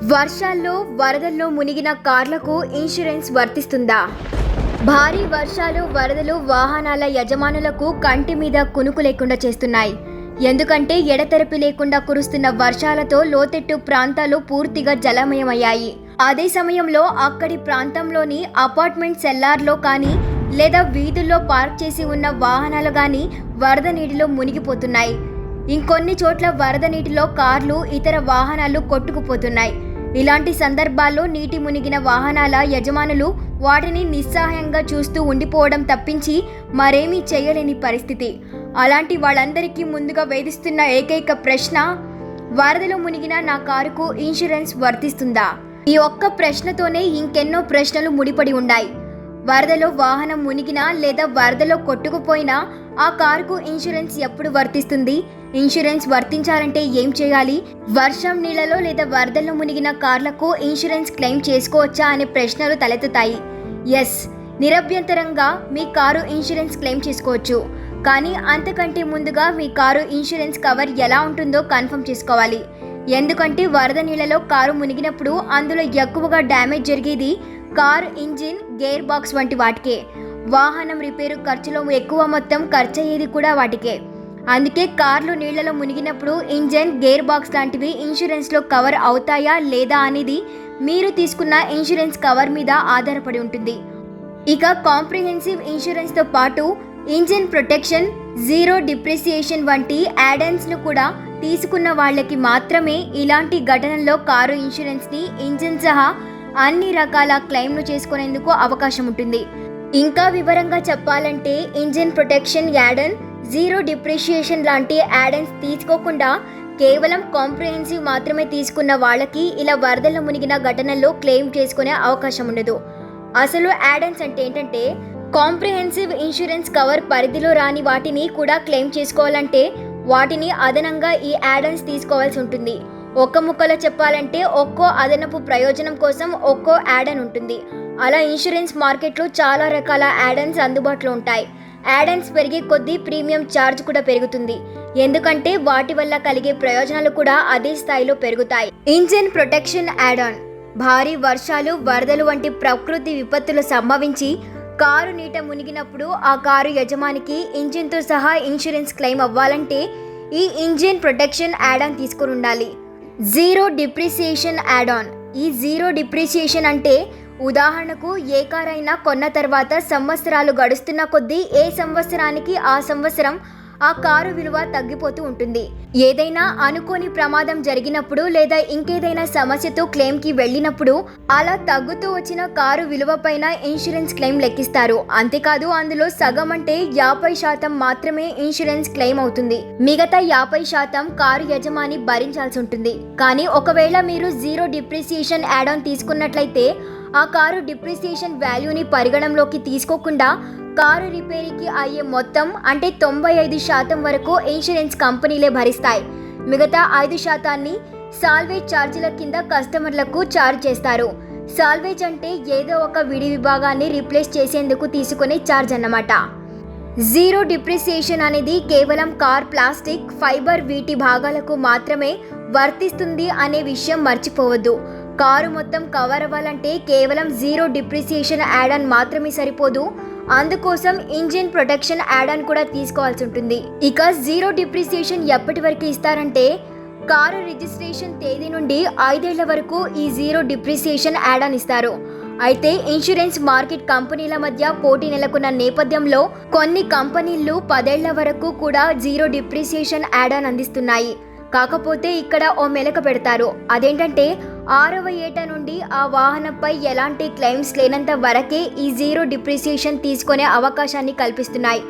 వర్షాల్లో వరదల్లో మునిగిన కార్లకు ఇన్సూరెన్స్ వర్తిస్తుందా? భారీ వర్షాలు వరదలు వాహనాల యజమానులకు కంటి మీద కునుకు లేకుండా చేస్తున్నాయి. ఎందుకంటే ఎడతెరపి లేకుండా కురుస్తున్న వర్షాలతో లోతట్టు ప్రాంతాలు పూర్తిగా జలమయమయ్యాయి. అదే సమయంలో అక్కడి ప్రాంతంలోని అపార్ట్మెంట్ సెల్లార్లో కానీ లేదా వీధుల్లో పార్క్ చేసి ఉన్న వాహనాలు కానీ వరద నీటిలో మునిగిపోతున్నాయి. ఇంకొన్ని చోట్ల వరద నీటిలో కార్లు ఇతర వాహనాలు కొట్టుకుపోతున్నాయి. ఇలాంటి సందర్భాల్లో నీటి మునిగిన వాహనాల యజమానులు వాటిని నిస్సహాయంగా చూస్తూ ఉండిపోవడం తప్పించి మరేమీ చేయలేని పరిస్థితి. అలాంటి వాళ్ళందరికీ ముందుగా వేధిస్తున్న ఏకైక ప్రశ్న, వరదలో మునిగిన నా కారుకు ఇన్సూరెన్స్ వర్తిస్తుందా? ఈ ఒక్క ప్రశ్నతోనే ఇంకెన్నో ప్రశ్నలు ముడిపడి ఉన్నాయి. వరదలో వాహనం మునిగినా లేదా వరదలో కొట్టుకుపోయినా ఆ కారుకు ఇన్సూరెన్స్ ఎప్పుడు వర్తిస్తుంది? ఇన్సూరెన్స్ వర్తించాలంటే ఏం చేయాలి? వర్షం నీళ్లలో లేదా వరదల్లో మునిగిన కార్లకు ఇన్సూరెన్స్ క్లెయిమ్ చేసుకోవచ్చా అనే ప్రశ్నలు తలెత్తుతాయి. ఎస్, నిరభ్యంతరంగా మీ కారు ఇన్సూరెన్స్ క్లెయిమ్ చేసుకోవచ్చు. కానీ అంతకంటే ముందుగా మీ కారు ఇన్సూరెన్స్ కవర్ ఎలా ఉంటుందో కన్ఫర్మ్ చేసుకోవాలి. ఎందుకంటే వరద నీళ్లలో కారు మునిగినప్పుడు అందులో ఎక్కువగా డ్యామేజ్ జరిగేది కార్ ఇంజిన్, గేర్ బాక్స్ వంటి వాటికే. వాహనం రిపేరు ఖర్చులో ఎక్కువ మొత్తం ఖర్చయ్యేది కూడా వాటికే. అందుకే కార్లు నీళ్లలో మునిగినప్పుడు ఇంజిన్, గేర్ బాక్స్ లాంటివి ఇన్సూరెన్స్లో కవర్ అవుతాయా లేదా అనేది మీరు తీసుకున్న ఇన్సూరెన్స్ కవర్ మీద ఆధారపడి ఉంటుంది. ఇక కాంప్రిహెన్సివ్ ఇన్సూరెన్స్తో పాటు ఇంజిన్ ప్రొటెక్షన్, జీరో డిప్రిసియేషన్ వంటి యాడెన్స్ను కూడా తీసుకున్న వాళ్ళకి మాత్రమే ఇలాంటి ఘటనల్లో కారు ఇన్సూరెన్స్ని ఇంజిన్ సహా అన్ని రకాల క్లెయిమ్లు చేసుకునేందుకు అవకాశం ఉంటుంది. ఇంకా వివరంగా చెప్పాలంటే engine protection add-on, zero depreciation లాంటి యాడన్స్ తీసుకోకుండా కేవలం కాంప్రిహెన్సివ్ మాత్రమే తీసుకున్న వాళ్ళకి ఇలా వరదల్లో మునిగిన ఘటనల్లో క్లెయిమ్ చేసుకునే అవకాశం ఉండదు. అసలు యాడన్స్ అంటే ఏంటంటే, కాంప్రిహెన్సివ్ ఇన్సూరెన్స్ కవర్ పరిధిలో రాని వాటిని కూడా క్లెయిమ్ చేసుకోవాలంటే వాటిని అదనంగా ఈ యాడన్స్ తీసుకోవాల్సి ఉంటుంది. ఒక్క ముక్కలో చెప్పాలంటే ఒక్కో అదనపు ప్రయోజనం కోసం ఒక్కో యాడన్ ఉంటుంది. అలా ఇన్సూరెన్స్ మార్కెట్లో చాలా రకాల యాడన్స్ అందుబాటులో ఉంటాయి. యాడన్స్ పెరిగే కొద్దీ ప్రీమియం ఛార్జ్ కూడా పెరుగుతుంది. ఎందుకంటే వాటి వల్ల కలిగే ప్రయోజనాలు కూడా అదే స్థాయిలో పెరుగుతాయి. Engine protection add-on. భారీ వర్షాలు, వరదలు వంటి ప్రకృతి విపత్తులు సంభవించి కారు నీట మునిగినప్పుడు ఆ కారు యజమానికి ఇంజిన్తో సహా ఇన్సూరెన్స్ క్లెయిమ్ అవ్వాలంటే ఈ ఇంజిన్ ప్రొటెక్షన్ యాడాన్ తీసుకుని ఉండాలి. Zero depreciation add-on. ఈ జీరో డిప్రిసియేషన్ అంటే ఉదాహరణకు ఏ కారు అయినా కొన్న తర్వాత సంవత్సరాలు గడుస్తున్న కొద్దీ ఏ సంవత్సరానికి ఆ సంవత్సరం ఆ కారు విలువ తగ్గిపోతూ ఉంటుంది. ఏదైనా అనుకోని ప్రమాదం జరిగినప్పుడు లేదా ఇంకేదైనా సమస్యతో క్లెయిమ్కి వెళ్ళినప్పుడు అలా తగ్గుతూ వచ్చిన కారు విలువ పైన ఇన్సూరెన్స్ క్లెయిమ్ లెక్కిస్తారు. అంతేకాదు అందులో సగం అంటే 50% మాత్రమే ఇన్సూరెన్స్ క్లెయిమ్ అవుతుంది. మిగతా 50% కారు యజమాని భరించాల్సి ఉంటుంది. కానీ ఒకవేళ మీరు జీరో డిప్రిసియేషన్ యాడాన్ తీసుకున్నట్లయితే ఆ కారు డిప్రిసియేషన్ వాల్యూని పరిగణంలోకి తీసుకోకుండా కారు రిపేరీకి అయ్యే మొత్తం అంటే 95% వరకు ఇన్సూరెన్స్ కంపెనీలే భరిస్తాయి. మిగతా 5% సాల్వేజ్ ఛార్జీల కింద కస్టమర్లకు ఛార్జ్ చేస్తారు. సాల్వేజ్ అంటే ఏదో ఒక విడి విభాగాన్ని రీప్లేస్ చేసేందుకు తీసుకునే ఛార్జ్ అన్నమాట. జీరో డిప్రిసియేషన్ అనేది కేవలం కార్ ప్లాస్టిక్, ఫైబర్ వీటి భాగాలకు మాత్రమే వర్తిస్తుంది అనే విషయం మర్చిపోవద్దు. కారు మొత్తం కవర్ అవ్వాలంటే కేవలం జీరో డిప్రిసియేషన్ యాడాన్ మాత్రమే సరిపోదు. అందుకోసం ఇంజిన్ ప్రొటెక్షన్ యాడాన్ కూడా తీసుకోవాల్సి ఉంటుంది. ఇక జీరో డిప్రిసియేషన్ ఎప్పటి వరకు ఇస్తారంటే కారు రిజిస్ట్రేషన్ తేదీ నుండి 5 ఏళ్ల వరకు ఈ జీరో డిప్రిసియేషన్ యాడాన్ ఇస్తారు. అయితే ఇన్సూరెన్స్ మార్కెట్ కంపెనీల మధ్య పోటీ నెలకొన్న నేపథ్యంలో కొన్ని కంపెనీలు 10 ఏళ్ల వరకు కూడా జీరో డిప్రిసియేషన్ యాడాన్ అందిస్తున్నాయి. కాకపోతే ఇక్కడ ఓ మెలక పెడతారు. అదేంటంటే 6వ ఏట నుండి ఆ వాహనంపై ఎలాంటి క్లెయిమ్స్ లేనంత వరకే ఈ జీరో డిప్రిసియేషన్ తీసుకునే అవకాశాన్ని కల్పిస్తున్నాయి.